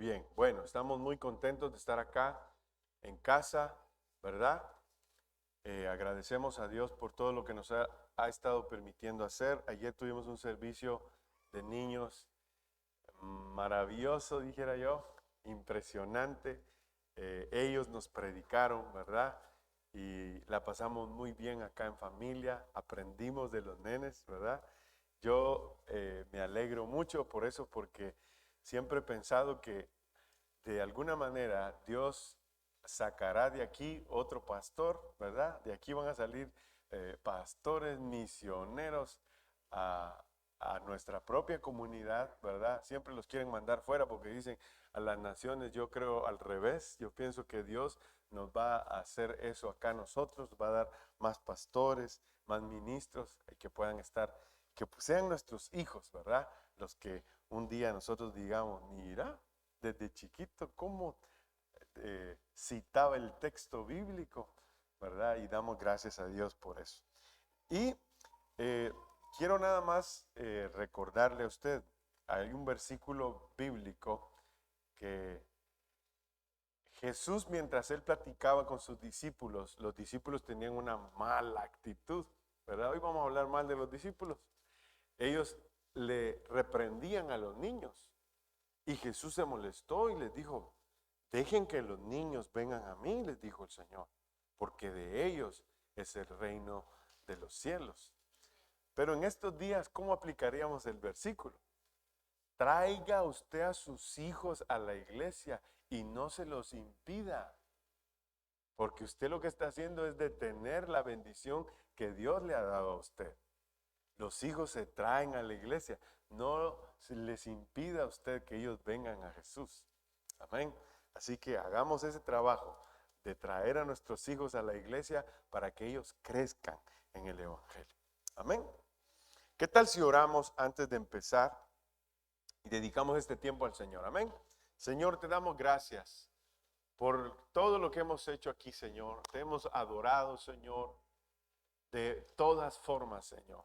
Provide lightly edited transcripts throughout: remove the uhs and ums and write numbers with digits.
bien. Bueno, estamos muy contentos de estar acá en casa, ¿verdad? Agradecemos a Dios por todo lo que nos ha estado permitiendo hacer. Ayer tuvimos un servicio de niños maravilloso, dijera yo, impresionante. Ellos nos predicaron, ¿verdad? Y la pasamos muy bien acá en familia, aprendimos de los nenes, ¿verdad? Yo me alegro mucho por eso, porque siempre he pensado que de alguna manera Dios sacará de aquí otro pastor, ¿verdad? De aquí van a salir pastores misioneros a, a nuestra propia comunidad, ¿verdad? Siempre los quieren mandar fuera porque dicen a las naciones. Yo creo al revés. Yo pienso que Dios nos va a hacer eso acá a nosotros, nos va a dar más pastores, más ministros que puedan estar, que sean nuestros hijos, ¿verdad? Los que un día nosotros digamos, mira, desde chiquito cómo citaba el texto bíblico, ¿verdad? Y damos gracias a Dios por eso. Y eh, quiero nada más recordarle a usted, hay un versículo bíblico que Jesús, mientras él platicaba con sus discípulos, los discípulos tenían una mala actitud, ¿verdad? Hoy vamos a hablar mal de los discípulos. Ellos le reprendían a los niños y Jesús se molestó y les dijo, dejen que los niños vengan a mí, les dijo el Señor, porque de ellos es el reino de los cielos. Pero en estos días, ¿cómo aplicaríamos el versículo? Traiga usted a sus hijos a la iglesia y no se los impida, porque usted lo que está haciendo es detener la bendición que Dios le ha dado a usted. Los hijos se traen a la iglesia, no se les impida a usted que ellos vengan a Jesús. Amén. Así que hagamos ese trabajo de traer a nuestros hijos a la iglesia para que ellos crezcan en el evangelio. Amén. ¿Qué tal si oramos antes de empezar y dedicamos este tiempo al Señor? Amén. Señor, te damos gracias por todo lo que hemos hecho aquí, Señor. Te hemos adorado, Señor, de todas formas, Señor.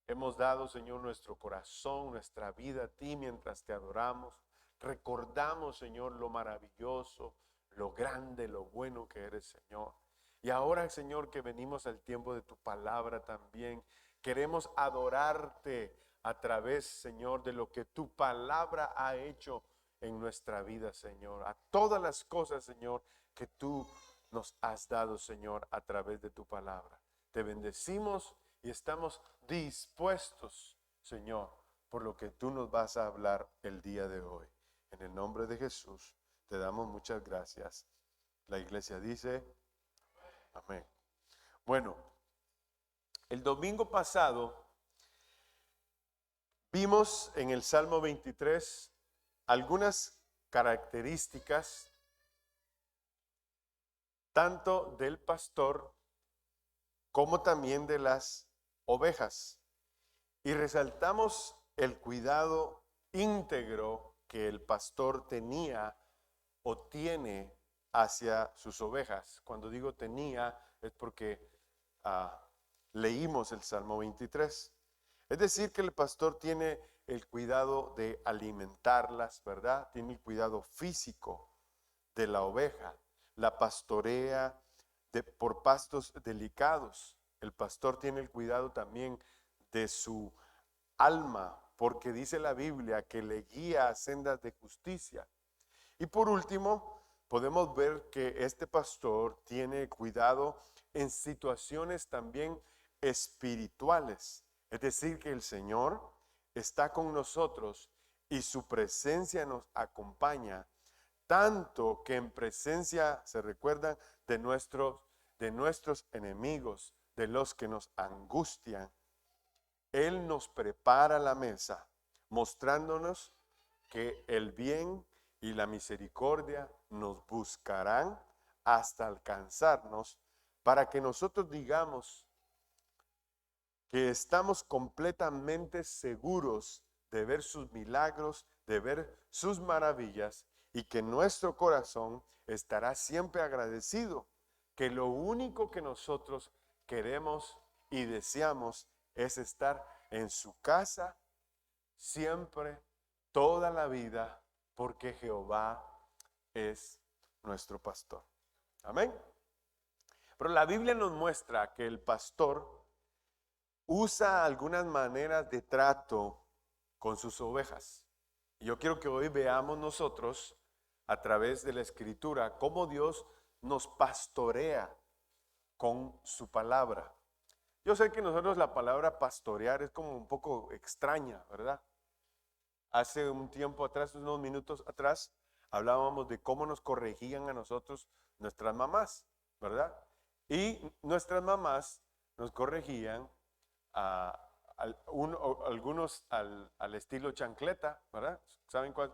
Hemos dado, Señor, nuestro corazón, nuestra vida a ti mientras te adoramos. Recordamos, Señor, lo maravilloso, lo grande, lo bueno que eres, Señor. Y ahora, Señor, que venimos al tiempo de tu palabra también, queremos adorarte a través, Señor, de lo que tu palabra ha hecho en nuestra vida, Señor. A todas las cosas, Señor, que tú nos has dado, Señor, a través de tu palabra. Te bendecimos y estamos dispuestos, Señor, por lo que tú nos vas a hablar el día de hoy. En el nombre de Jesús, te damos muchas gracias. La iglesia dice, amén. Bueno, el domingo pasado vimos en el Salmo 23 algunas características tanto del pastor como también de las ovejas. Y resaltamos el cuidado íntegro que el pastor tenía o tiene hacia sus ovejas. Cuando digo tenía es porque leímos el Salmo 23. Es decir, que el pastor tiene el cuidado de alimentarlas, ¿verdad? Tiene el cuidado físico de la oveja, la pastorea por pastos delicados. El pastor tiene el cuidado también de su alma, porque dice la Biblia que le guía a sendas de justicia. Y por último, podemos ver que este pastor tiene cuidado en situaciones también espirituales. Es decir, que el Señor está con nosotros y su presencia nos acompaña, tanto que en presencia se recuerdan de nuestros enemigos, de los que nos angustian. Él nos prepara la mesa, mostrándonos que el bien y la misericordia nos buscarán hasta alcanzarnos, para que nosotros digamos que estamos completamente seguros de ver sus milagros, de ver sus maravillas, y que nuestro corazón estará siempre agradecido, que lo único que nosotros queremos y deseamos es estar en su casa siempre, toda la vida, porque Jehová es nuestro pastor. Amén. Pero la Biblia nos muestra que el pastor usa algunas maneras de trato con sus ovejas. Y yo quiero que hoy veamos nosotros a través de la Escritura cómo Dios nos pastorea con su palabra. Yo sé que nosotros la palabra pastorear es como un poco extraña, ¿verdad? Hace un tiempo atrás, unos minutos atrás, hablábamos de cómo nos corregían a nosotros nuestras mamás, ¿verdad? Y nuestras mamás nos corregían algunos al estilo chancleta, ¿verdad? ¿Saben cuál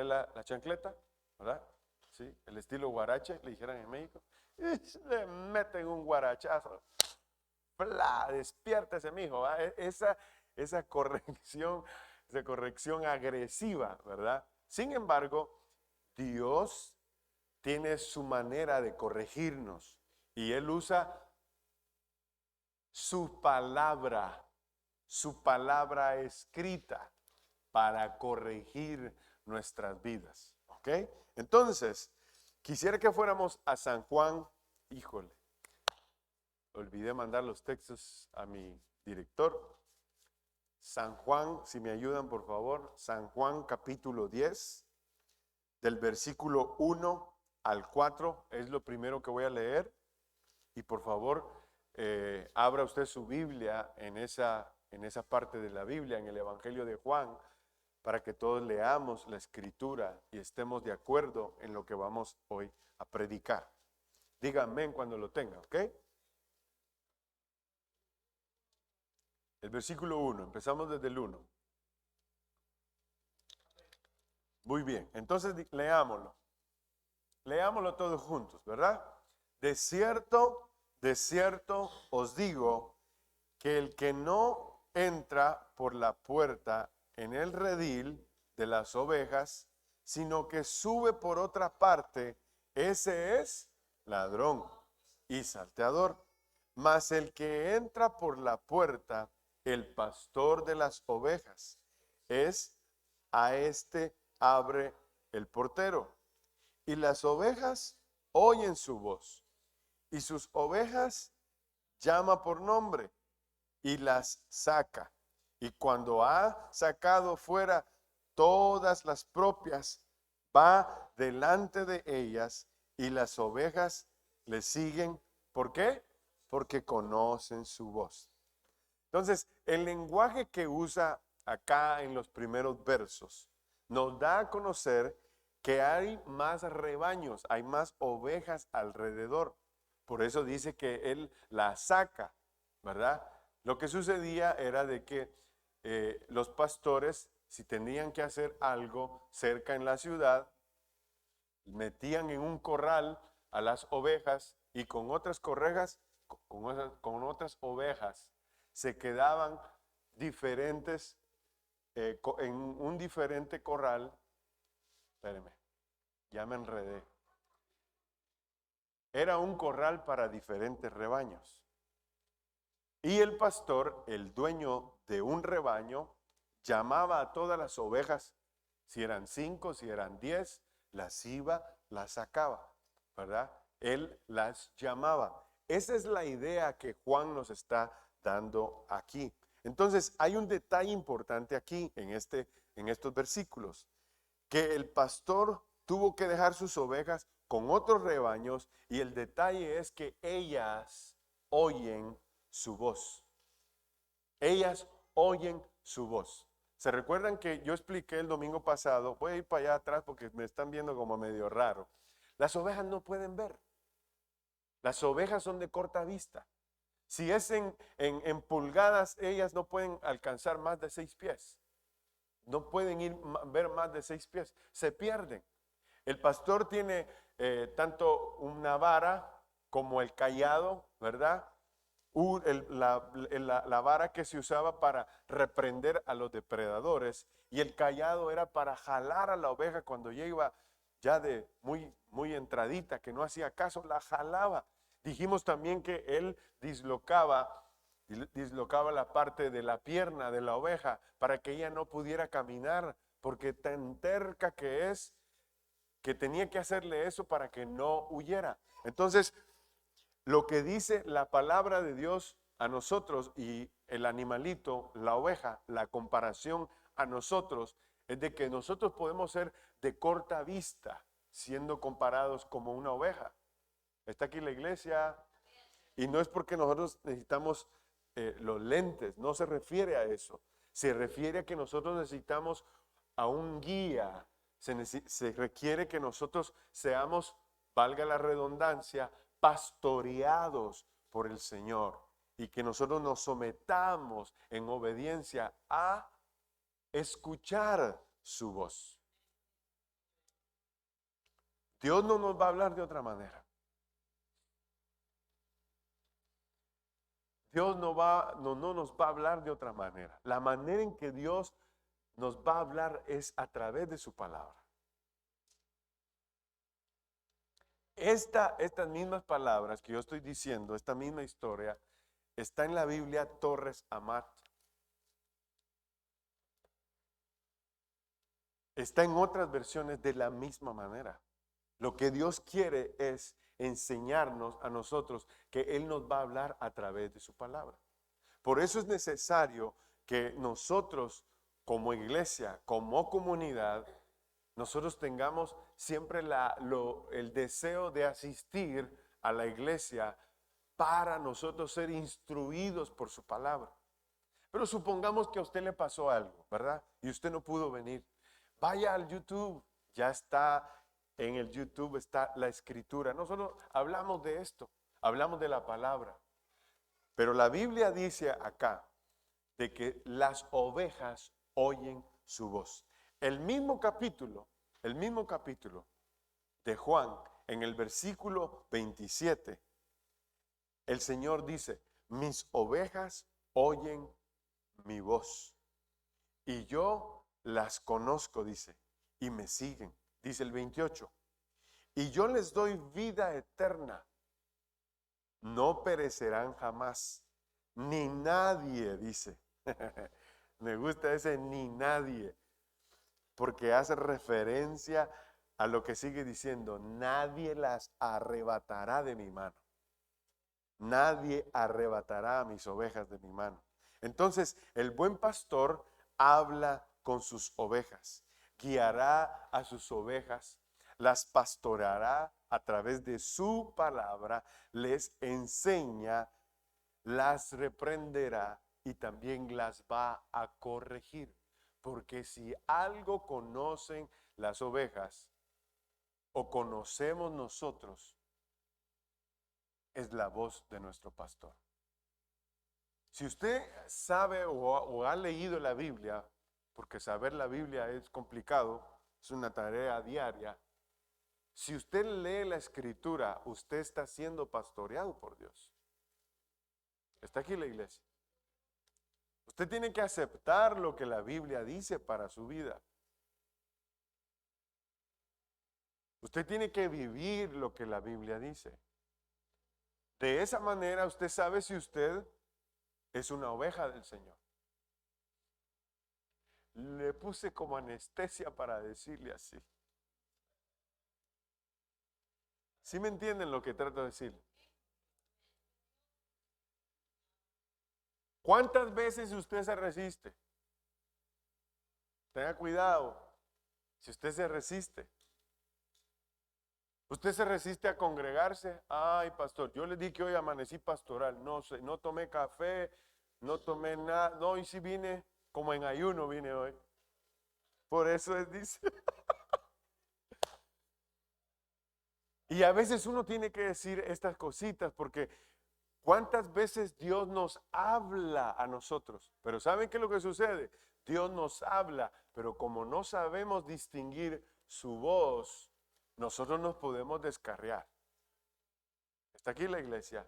es la chancleta? ¿Verdad? Sí, el estilo guarache, le dijeran en México. Y le meten un guarachazo. ¡Pla! Despiértese, mijo. Esa corrección agresiva, ¿verdad? Sin embargo, Dios tiene su manera de corregirnos y Él usa su palabra escrita para corregir nuestras vidas. ¿Ok? Entonces, quisiera que fuéramos a San Juan. Híjole, olvidé mandar los textos a mi director. San Juan, si me ayudan por favor, San Juan capítulo 10, del versículo 1 al 4, es lo primero que voy a leer. Y por favor, abra usted su Biblia en esa parte de la Biblia, en el Evangelio de Juan, para que todos leamos la Escritura y estemos de acuerdo en lo que vamos hoy a predicar. Díganme cuando lo tenga, ¿ok? El versículo 1, empezamos desde el 1. Muy bien, entonces leámoslo. Leámoslo todos juntos, ¿verdad? De cierto os digo que el que no entra por la puerta en el redil de las ovejas, sino que sube por otra parte, ese es ladrón y salteador. Mas el que entra por la puerta, el pastor de las ovejas, a este abre el portero. Y las ovejas oyen su voz, y sus ovejas llama por nombre, y las saca. Y cuando ha sacado fuera todas las propias, va delante de ellas, y las ovejas le siguen. ¿Por qué? Porque conocen su voz. Entonces, el lenguaje que usa acá en los primeros versos nos da a conocer que hay más rebaños, hay más ovejas alrededor. Por eso dice que él la saca, ¿verdad? Lo que sucedía era de que los pastores, si tenían que hacer algo cerca en la ciudad, metían en un corral a las ovejas y con otras ovejas se quedaban diferentes en un diferente corral. Espéreme, ya me enredé. Era un corral para diferentes rebaños. Y el pastor, el dueño de un rebaño, llamaba a todas las ovejas, si eran 5, si eran 10, las iba, las sacaba, ¿verdad? Él las llamaba. Esa es la idea que Juan nos está dando aquí. Entonces, hay un detalle importante aquí en estos versículos, que el pastor tuvo que dejar sus ovejas con otros rebaños y el detalle es que ellas oyen su voz. Ellas oyen su voz. ¿Se recuerdan que yo expliqué el domingo pasado? Voy a ir para allá atrás porque me están viendo como medio raro. Las ovejas no pueden ver. Las ovejas son de corta vista. Si es en pulgadas, ellas no pueden alcanzar más de 6 pies. No pueden ver más de 6 pies. Se pierden. El pastor tiene tanto una vara como el cayado, ¿verdad? La vara que se usaba para reprender a los depredadores y el cayado era para jalar a la oveja cuando ya iba ya de muy entradita, que no hacía caso, la jalaba. Dijimos también que él dislocaba la parte de la pierna de la oveja para que ella no pudiera caminar porque tan terca que es, que tenía que hacerle eso para que no huyera. Entonces, lo que dice la palabra de Dios a nosotros y el animalito, la oveja, la comparación a nosotros es de que nosotros podemos ser de corta vista siendo comparados como una oveja. Está aquí la iglesia y no es porque nosotros necesitamos los lentes, no se refiere a eso. Se refiere a que nosotros necesitamos a un guía, se requiere que nosotros seamos, valga la redundancia, pastoreados por el Señor y que nosotros nos sometamos en obediencia a escuchar su voz. Dios no nos va a hablar de otra manera. Dios no nos va a hablar de otra manera. La manera en que Dios nos va a hablar es a través de su palabra. Estas mismas palabras que yo estoy diciendo, esta misma historia, está en la Biblia Torres Amat. Está en otras versiones de la misma manera. Lo que Dios quiere es enseñarnos a nosotros que Él nos va a hablar a través de su palabra. Por eso es necesario que nosotros como iglesia, como comunidad, nosotros tengamos siempre el deseo de asistir a la iglesia para nosotros ser instruidos por su palabra. Pero supongamos que a usted le pasó algo, ¿verdad? Y usted no pudo venir. Vaya al YouTube, ya está en el YouTube, está la escritura. Nosotros hablamos de esto, hablamos de la palabra. Pero la Biblia dice acá de que las ovejas oyen su voz. El mismo capítulo de Juan, en el versículo 27, el Señor dice, mis ovejas oyen mi voz y yo las conozco, dice, y me siguen. Dice el 28, y yo les doy vida eterna, no perecerán jamás, ni nadie, dice. Me gusta ese ni nadie, porque hace referencia a lo que sigue diciendo, nadie las arrebatará de mi mano. Nadie arrebatará a mis ovejas de mi mano. Entonces, el buen pastor habla con sus ovejas, guiará a sus ovejas, las pastoreará a través de su palabra, les enseña, las reprenderá y también las va a corregir. Porque si algo conocen las ovejas o conocemos nosotros, es la voz de nuestro pastor. Si usted sabe o ha leído la Biblia, porque saber la Biblia es complicado, es una tarea diaria. Si usted lee la escritura, usted está siendo pastoreado por Dios. Está aquí la iglesia. Usted tiene que aceptar lo que la Biblia dice para su vida. Usted tiene que vivir lo que la Biblia dice. De esa manera usted sabe si usted es una oveja del Señor. Le puse como anestesia para decirle así. ¿Sí me entienden lo que trato de decir? ¿Cuántas veces usted se resiste? Tenga cuidado si usted se resiste. ¿Usted se resiste a congregarse? Ay, pastor, yo le di que hoy amanecí pastoral. No sé, no tomé café, no tomé nada. No, y si vine como en ayuno vine hoy. Por eso es, dice. Y a veces uno tiene que decir estas cositas porque ¿cuántas veces Dios nos habla a nosotros? Pero ¿saben qué es lo que sucede? Dios nos habla, pero como no sabemos distinguir su voz, nosotros nos podemos descarriar. ¿Está aquí la iglesia?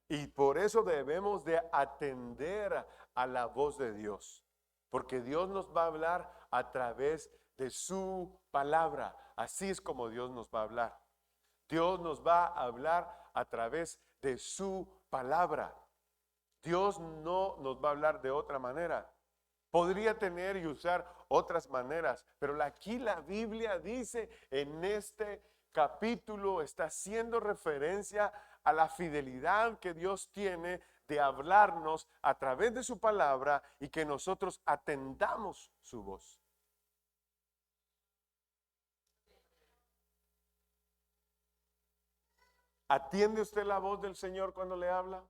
Y por eso debemos de atender a la voz de Dios. Porque Dios nos va a hablar a través de su palabra. Así es como Dios nos va a hablar. Dios nos va a hablar a través de su palabra. Dios no nos va a hablar de otra manera. Podría tener y usar otras maneras, pero aquí la Biblia dice en este capítulo, está haciendo referencia a la fidelidad que Dios tiene de hablarnos a través de su palabra y que nosotros atendamos su voz. ¿Atiende usted la voz del Señor cuando le habla?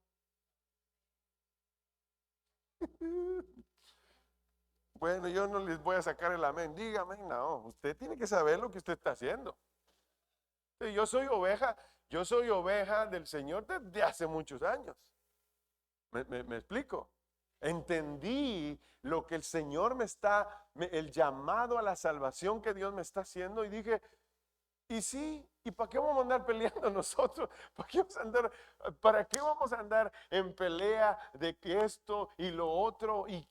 Bueno, yo no les voy a sacar el amén. Dígame, no, usted tiene que saber lo que usted está haciendo. Sí, yo soy oveja del Señor desde hace muchos años. ¿Me explico? Entendí lo que el Señor el llamado a la salvación que Dios me está haciendo y dije, y sí, ¿y para qué vamos a andar peleando nosotros? ¿Para qué vamos a andar en pelea de que esto y lo otro y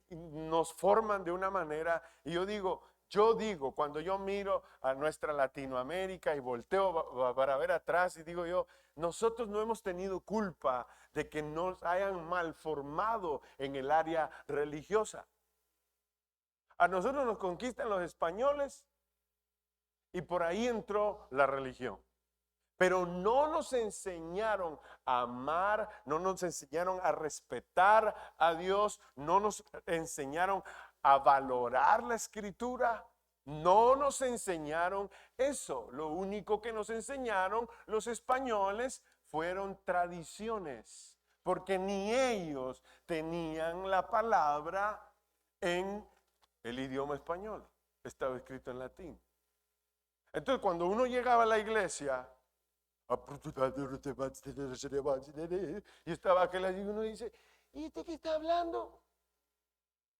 nos forman de una manera? Y yo digo, cuando yo miro a nuestra Latinoamérica y volteo para ver atrás y digo yo, nosotros no hemos tenido culpa de que nos hayan malformado en el área religiosa. A nosotros nos conquistan los españoles y por ahí entró la religión. Pero no nos enseñaron a amar, no nos enseñaron a respetar a Dios, no nos enseñaron a valorar la escritura, no nos enseñaron eso. Lo único que nos enseñaron los españoles fueron tradiciones, porque ni ellos tenían la palabra en el idioma español, estaba escrito en latín. Entonces, cuando uno llegaba a la iglesia, y estaba aquel allí, uno dice, ¿y este qué está hablando?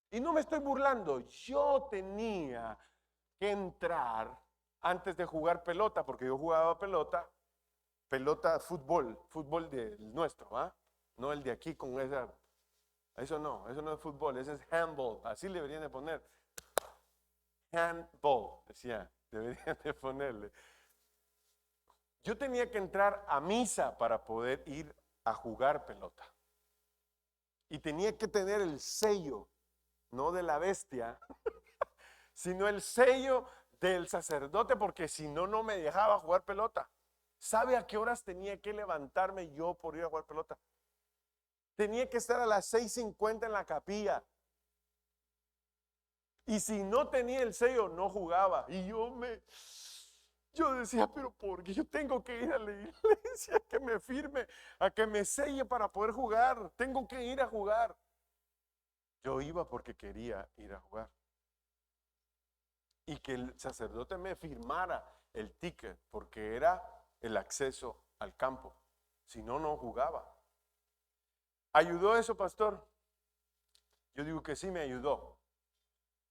Y no me estoy burlando, yo tenía que entrar antes de jugar pelota, porque yo jugaba pelota, fútbol del nuestro, ¿ah? No el de aquí con eso no es fútbol, ese es handball, así le deberían de poner. Handball, decía, deberían de ponerle. Yo tenía que entrar a misa para poder ir a jugar pelota. Y tenía que tener el sello, no de la bestia, sino el sello del sacerdote, porque si no, no me dejaba jugar pelota. ¿Sabe a qué horas tenía que levantarme yo por ir a jugar pelota? Tenía que estar a las 6:50 en la capilla. Y si no tenía el sello, no jugaba. Y yo decía, pero ¿por qué yo tengo que ir a la iglesia a que me firme, a que me selle para poder jugar? Tengo que ir a jugar. Yo iba porque quería ir a jugar. Y que el sacerdote me firmara el ticket, porque era el acceso al campo. Si no, no jugaba. ¿Ayudó eso, pastor? Yo digo que sí me ayudó.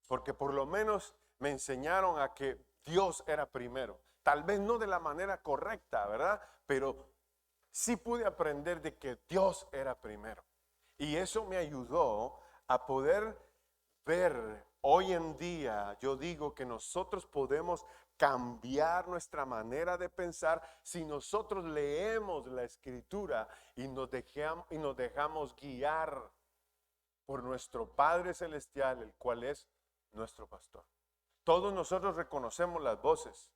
Porque por lo menos me enseñaron a que Dios era primero. Tal vez no de la manera correcta, ¿verdad? Pero sí pude aprender de que Dios era primero. Y eso me ayudó a poder ver hoy en día. Yo digo que nosotros podemos cambiar nuestra manera de pensar si nosotros leemos la escritura y nos dejamos guiar por nuestro Padre Celestial, el cual es nuestro pastor. Todos nosotros reconocemos las voces.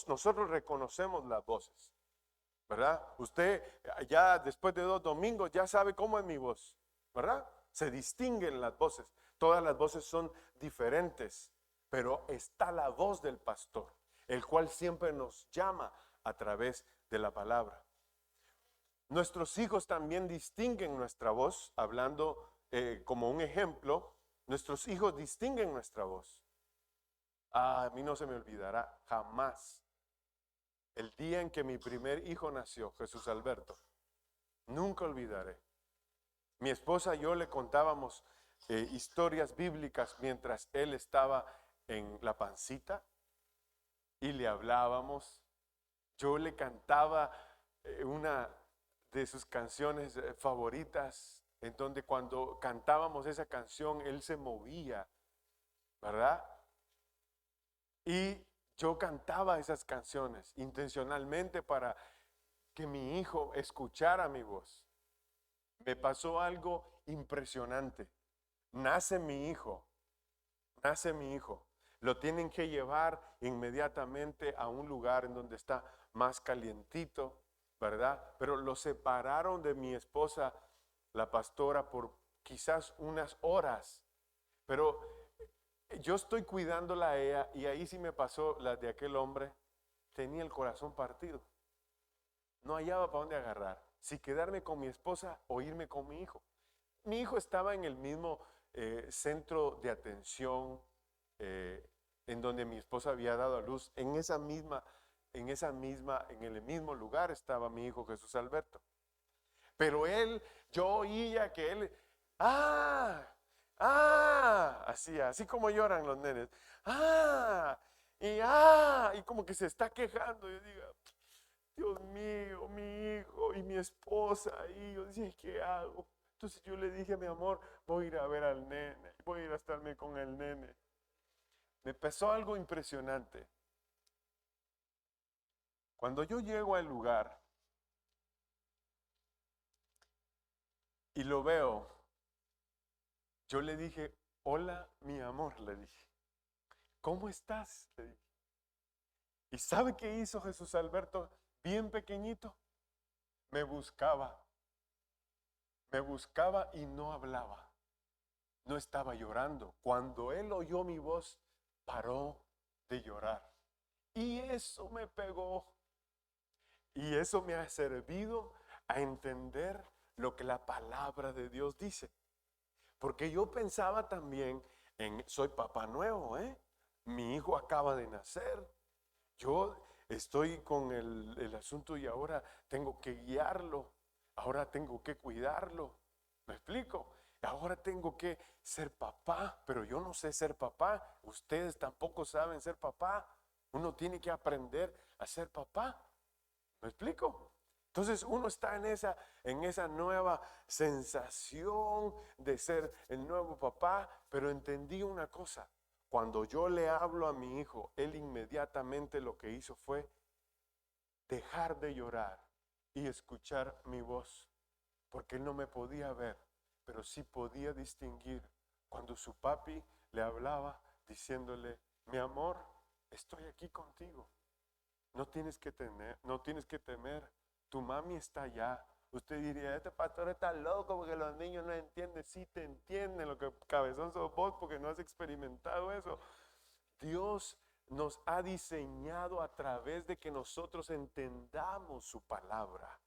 Nosotros reconocemos las voces, ¿verdad? Usted ya después de 2 domingos ya sabe cómo es mi voz, ¿verdad? Se distinguen las voces. Todas las voces son diferentes, pero está la voz del pastor, el cual siempre nos llama a través de la palabra. Nuestros hijos también distinguen nuestra voz, hablando como un ejemplo, nuestros hijos distinguen nuestra voz. A mí no se me olvidará jamás el día en que mi primer hijo nació, Jesús Alberto. Nunca olvidaré. Mi esposa y yo le contábamos historias bíblicas mientras él estaba en la pancita y le hablábamos. Yo le cantaba una de sus canciones favoritas, en donde cuando cantábamos esa canción él se movía, ¿verdad? Y yo cantaba esas canciones intencionalmente para que mi hijo escuchara mi voz. Me pasó algo impresionante. nace mi hijo, nace mi hijo. Lo tienen que llevar inmediatamente a un lugar en donde está más calientito, ¿verdad? Pero lo separaron de mi esposa, la pastora, por quizás unas horas. Pero yo estoy cuidándola a ella y ahí sí me pasó la de aquel hombre. Tenía el corazón partido. No hallaba para dónde agarrar. Si quedarme con mi esposa o irme con mi hijo. Mi hijo estaba en el mismo centro de atención eh, en donde mi esposa había dado a luz. En el mismo lugar estaba mi hijo Jesús Alberto. Pero yo oía que él, ah, así como lloran los nenes, y como que se está quejando. Yo digo, Dios mío, mi hijo y mi esposa, y yo decía, ¿qué hago? Entonces yo le dije, mi amor, voy a ir a ver al nene, voy a ir a estarme con el nene. Me pasó algo impresionante. Cuando yo llego al lugar y lo veo, yo le dije, hola, mi amor, le dije, ¿cómo estás? Le dije. ¿Y sabe qué hizo Jesús Alberto? Bien pequeñito, me buscaba y no hablaba, no estaba llorando. Cuando él oyó mi voz, paró de llorar. Y eso me pegó. Y eso me ha servido a entender lo que la palabra de Dios dice. Porque yo pensaba también soy papá nuevo, ¿eh? Mi hijo acaba de nacer. Yo estoy con el asunto y ahora tengo que guiarlo. Ahora tengo que cuidarlo. ¿Me explico? Ahora tengo que ser papá, pero yo no sé ser papá. Ustedes tampoco saben ser papá. Uno tiene que aprender a ser papá. ¿Me explico? Entonces uno está en esa nueva sensación de ser el nuevo papá, pero entendí una cosa. Cuando yo le hablo a mi hijo, él inmediatamente lo que hizo fue dejar de llorar y escuchar mi voz, porque él no me podía ver, pero sí podía distinguir cuando su papi le hablaba diciéndole, mi amor, estoy aquí contigo. No tienes que temer. Tu mami está allá. Usted diría, este pastor está loco porque los niños no entienden. Sí te entienden, lo que cabezón sos vos porque no has experimentado eso. Dios nos ha diseñado a través de que nosotros entendamos su palabra.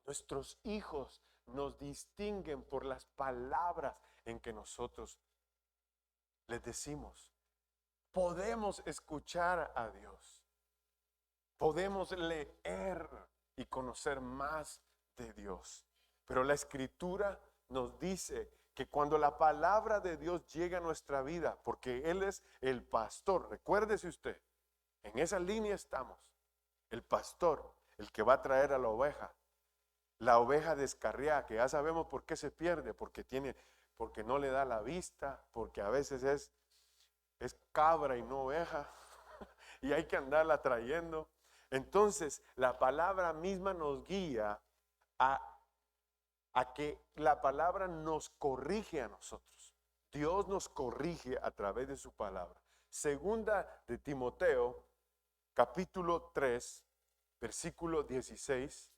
Nuestros hijos nos distinguen por las palabras en que nosotros les decimos. Podemos escuchar a Dios. Podemos leer y conocer más de Dios. Pero la Escritura nos dice que cuando la palabra de Dios llega a nuestra vida, porque Él es el pastor, recuérdese usted, en esa línea estamos, el pastor, el que va a traer a la oveja descarriada, que ya sabemos por qué se pierde, porque no le da la vista, porque a veces es cabra y no oveja, y hay que andarla trayendo. Entonces, la palabra misma nos guía a que la palabra nos corrige a nosotros. Dios nos corrige a través de su palabra. Segunda de Timoteo, capítulo 3, versículo 16.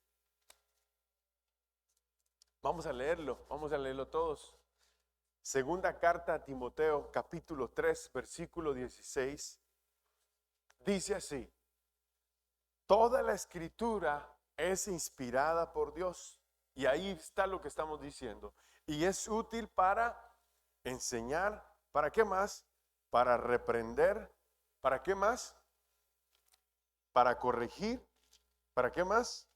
Vamos a leerlo todos. Segunda carta a Timoteo, capítulo 3, versículo 16. Dice así: toda la escritura es inspirada por Dios. Y ahí está lo que estamos diciendo. Y es útil para enseñar. ¿Para qué más? Para reprender. ¿Para qué más? Para corregir. ¿Para qué más?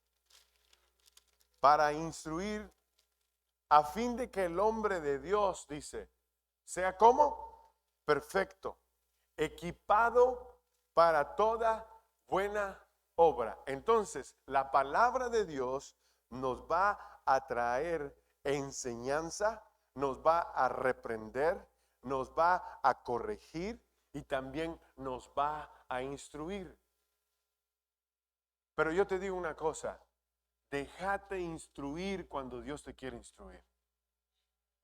Para instruir, a fin de que el hombre de Dios, dice, sea como perfecto, equipado para toda buena obra. Entonces, la palabra de Dios nos va a traer enseñanza, nos va a reprender, nos va a corregir y también nos va a instruir. Pero yo te digo una cosa, déjate instruir cuando Dios te quiere instruir.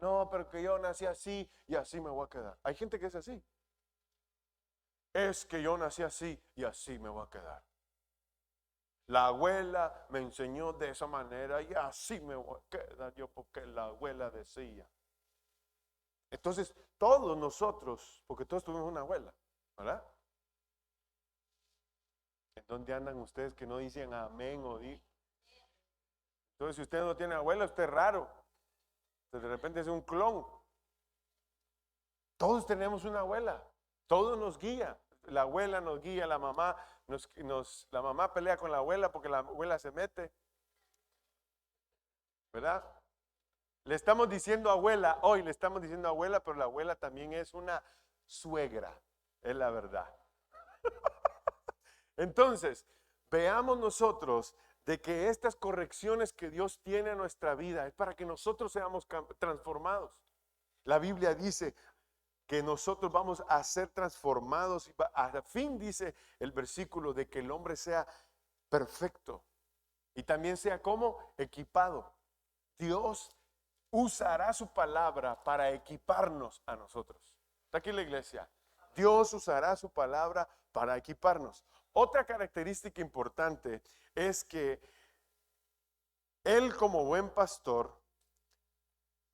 No, pero que yo nací así y así me voy a quedar. Hay gente que es así. Es que yo nací así y así me voy a quedar. La abuela me enseñó de esa manera y así me voy a quedar yo porque la abuela decía. Entonces, todos nosotros, porque todos tuvimos una abuela, ¿verdad? ¿En dónde andan ustedes que no dicen amén o di? Entonces, si usted no tiene abuela, usted es raro. De repente es un clon. Todos tenemos una abuela. Todo nos guía. La abuela nos guía, la mamá la mamá pelea con la abuela porque la abuela se mete, ¿verdad? Le estamos diciendo abuela, hoy le estamos diciendo abuela, pero la abuela también es una suegra, es la verdad. Entonces, veamos nosotros de que estas correcciones que Dios tiene en nuestra vida es para que nosotros seamos transformados. La Biblia dice que nosotros vamos a ser transformados y a fin dice el versículo de que el hombre sea perfecto y también sea como equipado. Dios usará su palabra para equiparnos a nosotros. Está aquí la iglesia. Dios usará su palabra para equiparnos. Otra característica importante es que Él como buen pastor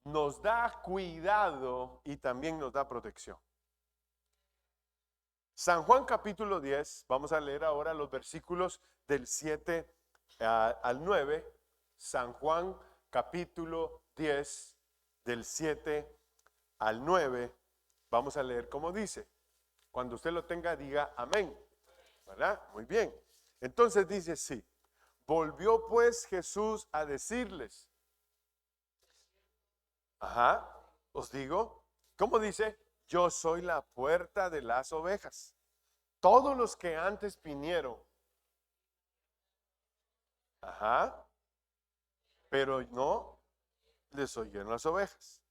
nos da cuidado y también nos da protección. San Juan capítulo 10, vamos a leer ahora los versículos del 7 al 9. San Juan capítulo 10, del 7 al 9, vamos a leer como dice. Cuando usted lo tenga, diga amén, ¿verdad? Muy bien. Entonces dice así: volvió pues Jesús a decirles, os digo, ¿cómo dice? Yo soy la puerta de las ovejas. Todos los que antes vinieron, pero no les oyeron las ovejas.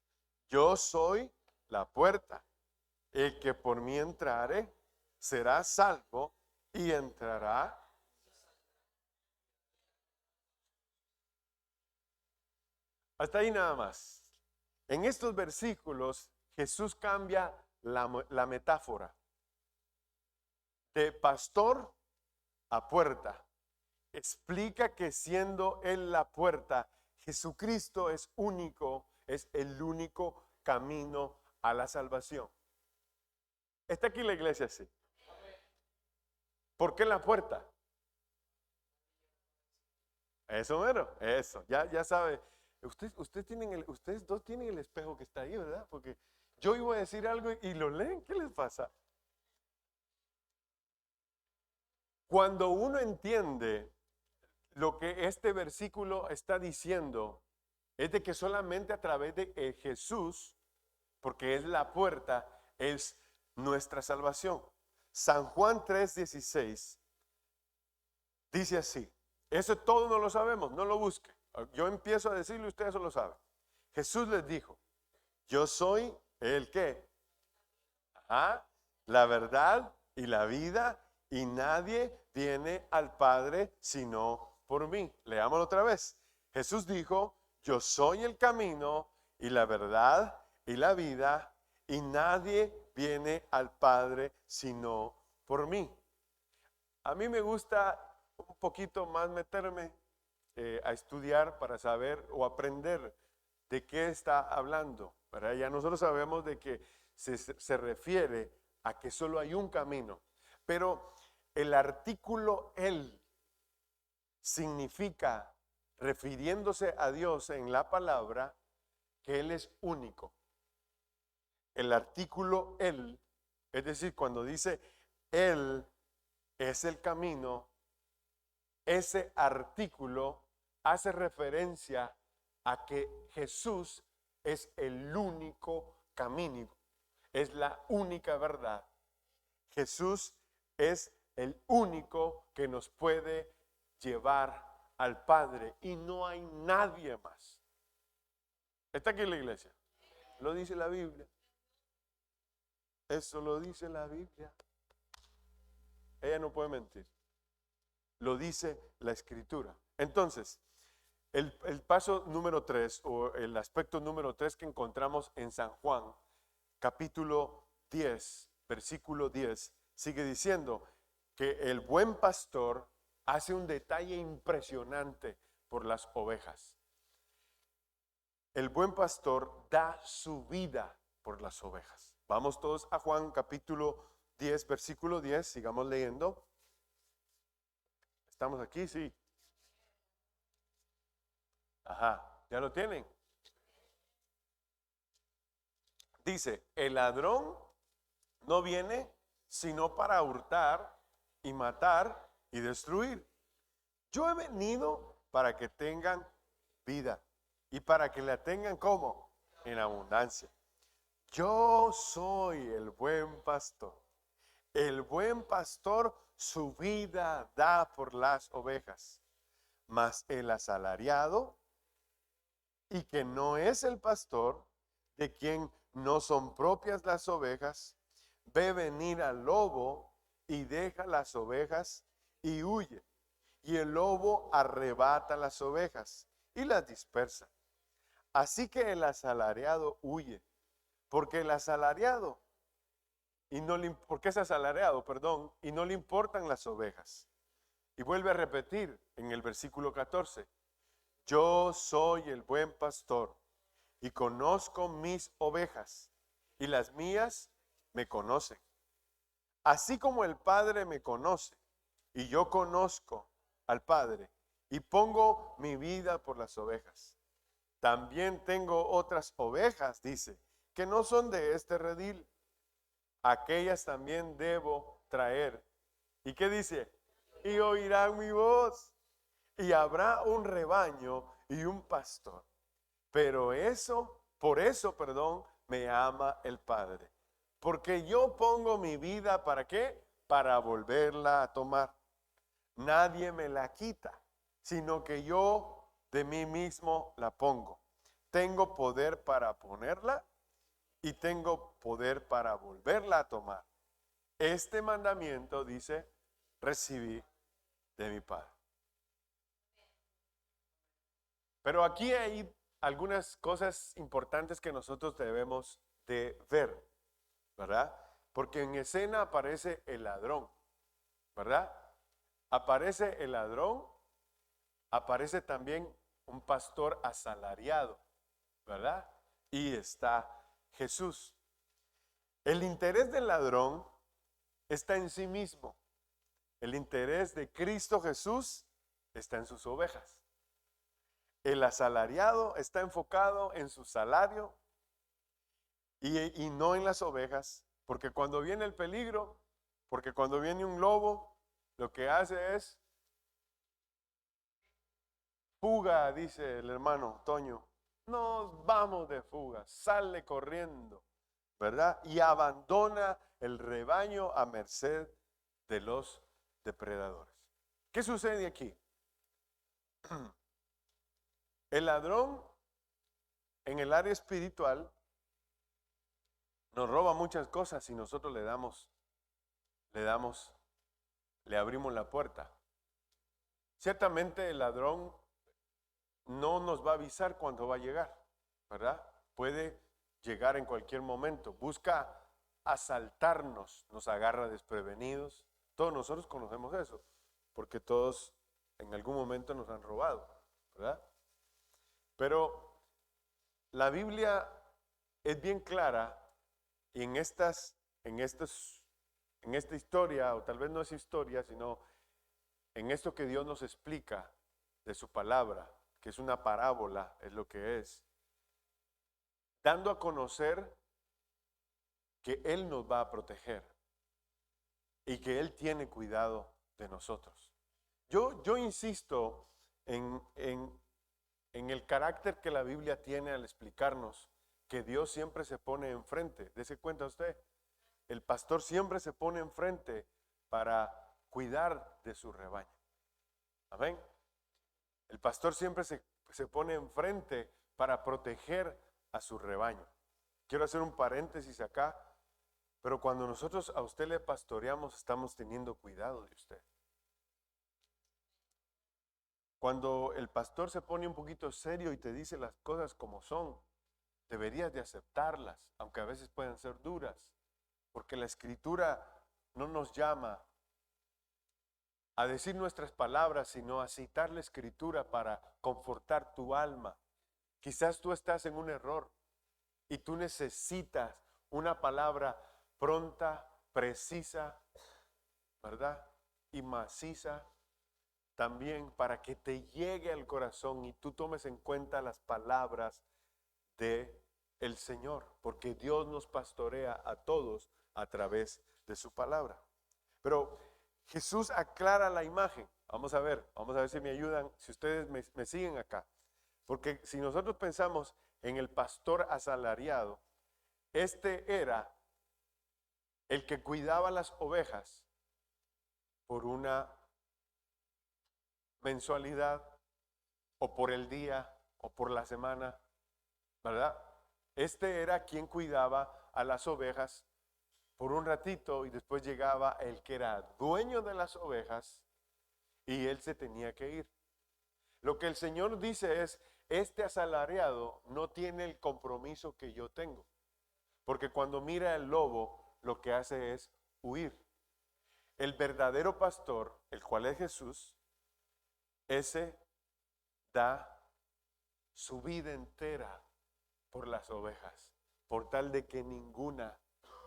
Yo soy la puerta. El que por mí entrare será salvo y entrará. Hasta ahí nada más. En estos versículos Jesús cambia la metáfora de pastor a puerta. Explica que siendo Él la puerta, Jesucristo es único, es el único camino a la salvación. Está aquí la iglesia así. ¿Por qué la puerta? Eso mero, eso, ya sabe. Ustedes dos tienen el espejo que está ahí, ¿verdad? Porque yo iba a decir algo y lo leen, ¿qué les pasa? Cuando uno entiende lo que este versículo está diciendo, es de que solamente a través de Jesús, porque es la puerta, es nuestra salvación. San Juan 3:16 dice así. Eso todo no lo sabemos, no lo busque. Yo empiezo a decirlo y ustedes eso lo saben. Jesús les dijo, yo soy el qué, la verdad y la vida, y nadie viene al Padre sino por mí. Leámoslo otra vez. Jesús dijo, yo soy el camino y la verdad y la vida, y nadie viene al Padre sino por mí. A mí me gusta un poquito más meterme a estudiar para saber o aprender de qué está hablando, ¿verdad? Ya nosotros sabemos de que se refiere a que solo hay un camino, pero el artículo Él significa, refiriéndose a Dios en la palabra, que Él es único. El artículo Él, es decir, cuando dice Él es el camino, ese artículo hace referencia a que Jesús es el único camino, es la única verdad. Jesús es el único que nos puede llevar al Padre y no hay nadie más. ¿Está aquí en la iglesia? Lo dice la Biblia. Eso lo dice la Biblia. Ella no puede mentir. Lo dice la Escritura. Entonces, El paso número 3 o el aspecto número 3 que encontramos en San Juan, capítulo 10, versículo 10, sigue diciendo que el buen pastor hace un detalle impresionante por las ovejas. El buen pastor da su vida por las ovejas. Vamos todos a Juan capítulo 10, versículo 10, sigamos leyendo. ¿Estamos aquí? Sí. Ajá, ¿ya lo tienen? Dice, el ladrón no viene sino para hurtar y matar y destruir. Yo he venido para que tengan vida y para que la tengan como en abundancia. Yo soy el buen pastor. El buen pastor su vida da por las ovejas, mas el asalariado y que no es el pastor, de quien no son propias las ovejas, ve venir al lobo y deja las ovejas y huye. Y el lobo arrebata las ovejas y las dispersa. Así que el asalariado huye, porque el asalariado, porque es asalariado, perdón, y no le importan las ovejas. Y vuelve a repetir en el versículo 14, yo soy el buen pastor y conozco mis ovejas y las mías me conocen. Así como el Padre me conoce y yo conozco al Padre y pongo mi vida por las ovejas. También tengo otras ovejas, dice, que no son de este redil. Aquellas también debo traer. ¿Y qué dice? Y oirán mi voz. Y habrá un rebaño y un pastor. Pero por eso, me ama el Padre. Porque yo pongo mi vida, ¿para qué? Para volverla a tomar. Nadie me la quita, sino que yo de mí mismo la pongo. Tengo poder para ponerla y tengo poder para volverla a tomar. Este mandamiento, dice, recibí de mi Padre. Pero aquí hay algunas cosas importantes que nosotros debemos de ver, ¿verdad? Porque en escena aparece el ladrón, ¿verdad? Aparece el ladrón, aparece también un pastor asalariado, ¿verdad? Y está Jesús. El interés del ladrón está en sí mismo. El interés de Cristo Jesús está en sus ovejas. El asalariado está enfocado en su salario y no en las ovejas, porque cuando viene el peligro, porque cuando viene un lobo, lo que hace es fuga, dice el hermano Toño. Nos vamos de fuga, sale corriendo, ¿verdad? Y abandona el rebaño a merced de los depredadores. ¿Qué sucede aquí? El ladrón en el área espiritual nos roba muchas cosas y nosotros le abrimos la puerta. Ciertamente el ladrón no nos va a avisar cuándo va a llegar, ¿verdad? Puede llegar en cualquier momento, busca asaltarnos, nos agarra desprevenidos. Todos nosotros conocemos eso, porque todos en algún momento nos han robado, ¿verdad? Pero la Biblia es bien clara y en esta historia, o tal vez no es historia, sino en esto que Dios nos explica de su palabra, que es una parábola, es lo que es, dando a conocer que Él nos va a proteger y que Él tiene cuidado de nosotros. Yo insisto en el carácter que la Biblia tiene al explicarnos que Dios siempre se pone enfrente. Dese cuenta usted, el pastor siempre se pone enfrente para cuidar de su rebaño. Amén. El pastor siempre se pone enfrente para proteger a su rebaño. Quiero hacer un paréntesis acá, pero cuando nosotros a usted le pastoreamos, estamos teniendo cuidado de usted. Cuando el pastor se pone un poquito serio y te dice las cosas como son, deberías de aceptarlas, aunque a veces puedan ser duras, porque la Escritura no nos llama a decir nuestras palabras, sino a citar la Escritura para confortar tu alma. Quizás tú estás en un error y tú necesitas una palabra pronta, precisa, ¿verdad? Y maciza también para que te llegue al corazón y tú tomes en cuenta las palabras de el Señor, porque Dios nos pastorea a todos a través de su palabra. Pero Jesús aclara la imagen. Vamos a ver si me ayudan, si ustedes me siguen acá. Porque si nosotros pensamos en el pastor asalariado, este era el que cuidaba las ovejas por una mensualidad o por el día o por la semana, ¿verdad? Este era quien cuidaba a las ovejas por un ratito y después llegaba el que era dueño de las ovejas y él se tenía que ir. Lo que el Señor dice es, este asalariado no tiene el compromiso que yo tengo, porque cuando mira el lobo, lo que hace es huir. El verdadero pastor, el cual es Jesús, ese da su vida entera por las ovejas, por tal de que ninguna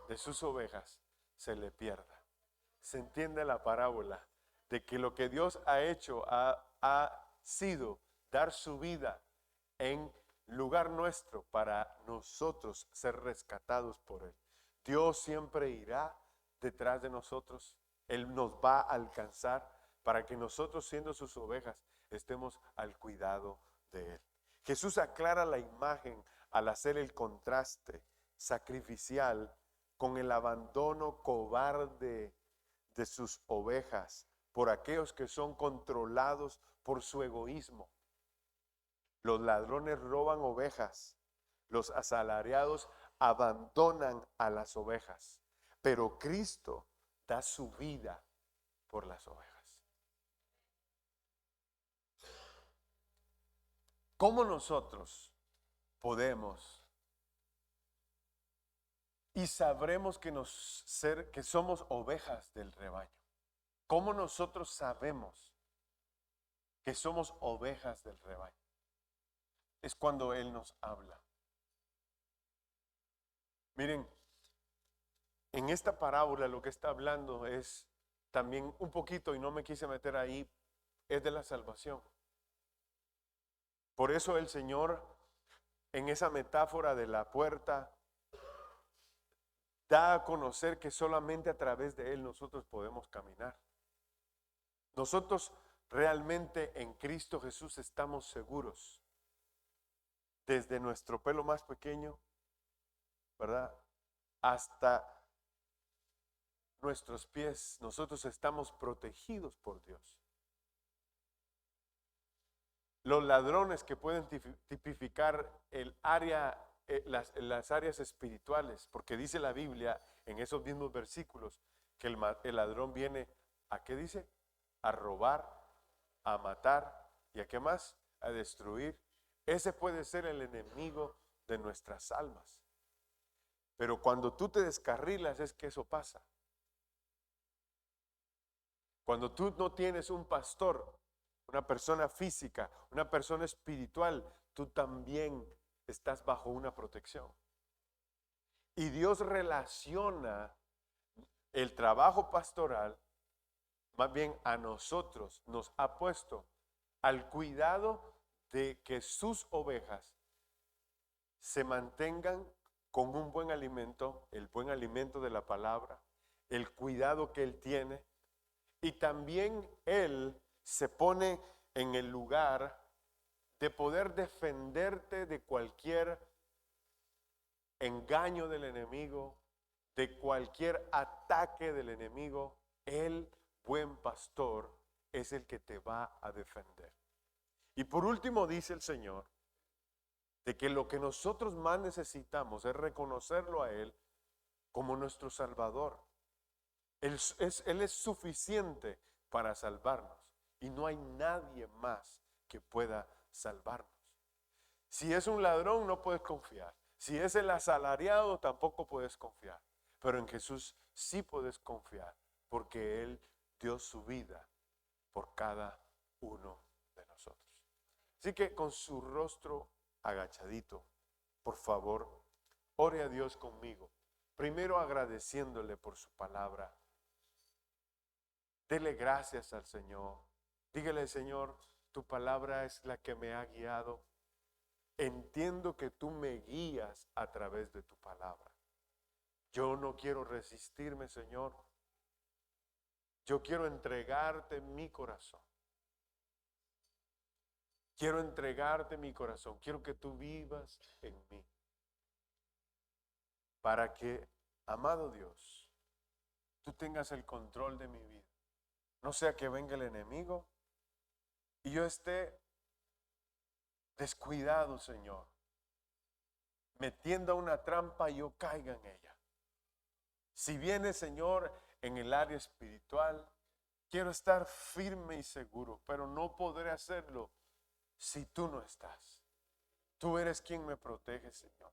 de sus ovejas se le pierda. Se entiende la parábola de que lo que Dios ha hecho ha sido dar su vida en lugar nuestro para nosotros ser rescatados por Él. Dios siempre irá detrás de nosotros. Él nos va a alcanzar para que nosotros, siendo sus ovejas, estemos al cuidado de Él. Jesús aclara la imagen al hacer el contraste sacrificial con el abandono cobarde de sus ovejas por aquellos que son controlados por su egoísmo. Los ladrones roban ovejas, los asalariados abandonan a las ovejas, pero Cristo da su vida por las ovejas. ¿Cómo nosotros podemos y sabremos que somos ovejas del rebaño? ¿Cómo nosotros sabemos que somos ovejas del rebaño? Es cuando Él nos habla. Miren, en esta parábola lo que está hablando es también un poquito, y no me quise meter ahí, es de la salvación. Por eso el Señor, en esa metáfora de la puerta, da a conocer que solamente a través de Él nosotros podemos caminar. Nosotros realmente en Cristo Jesús estamos seguros. Desde nuestro pelo más pequeño, ¿verdad? Hasta nuestros pies, nosotros estamos protegidos por Dios. Los ladrones que pueden tipificar el área, las áreas espirituales, porque dice la Biblia en esos mismos versículos que el ladrón viene, ¿a qué dice? A robar, a matar y ¿a qué más? A destruir. Ese puede ser el enemigo de nuestras almas. Pero cuando tú te descarrilas es que eso pasa. Cuando tú no tienes un pastor, una persona física, una persona espiritual, tú también estás bajo una protección. Y Dios relaciona el trabajo pastoral, más bien a nosotros nos ha puesto al cuidado de que sus ovejas se mantengan con un buen alimento, el buen alimento de la palabra, el cuidado que Él tiene, y también Él se pone en el lugar de poder defenderte de cualquier engaño del enemigo, de cualquier ataque del enemigo. El buen pastor es el que te va a defender. Y por último dice el Señor de que lo que nosotros más necesitamos es reconocerlo a Él como nuestro Salvador. Él es suficiente para salvarnos y no hay nadie más que pueda salvarnos. Si es un ladrón, no puedes confiar. Si es el asalariado, tampoco puedes confiar. Pero en Jesús sí puedes confiar, porque Él dio su vida por cada uno de nosotros. Así que con su rostro agachadito, por favor, ore a Dios conmigo. Primero agradeciéndole por su palabra. Dele gracias al Señor. Dígale, Señor, tu palabra es la que me ha guiado. Entiendo que tú me guías a través de tu palabra. Yo no quiero resistirme, Señor. Yo quiero entregarte mi corazón. Quiero entregarte mi corazón. Quiero que tú vivas en mí. Para que, amado Dios, tú tengas el control de mi vida. No sea que venga el enemigo y yo esté descuidado, Señor, metiendo una trampa y yo caiga en ella. Si viene, Señor, en el área espiritual, quiero estar firme y seguro, pero no podré hacerlo si tú no estás. Tú eres quien me protege, Señor,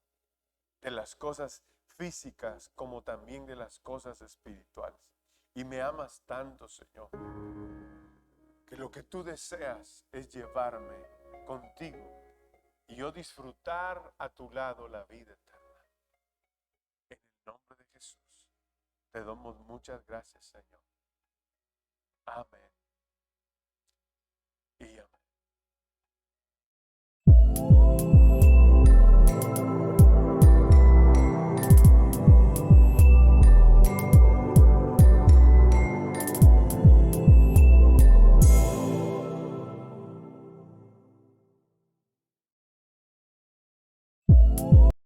de las cosas físicas como también de las cosas espirituales. Y me amas tanto, Señor, que lo que tú deseas es llevarme contigo y yo disfrutar a tu lado la vida eterna. En el nombre de Jesús, te damos muchas gracias, Señor. Amén.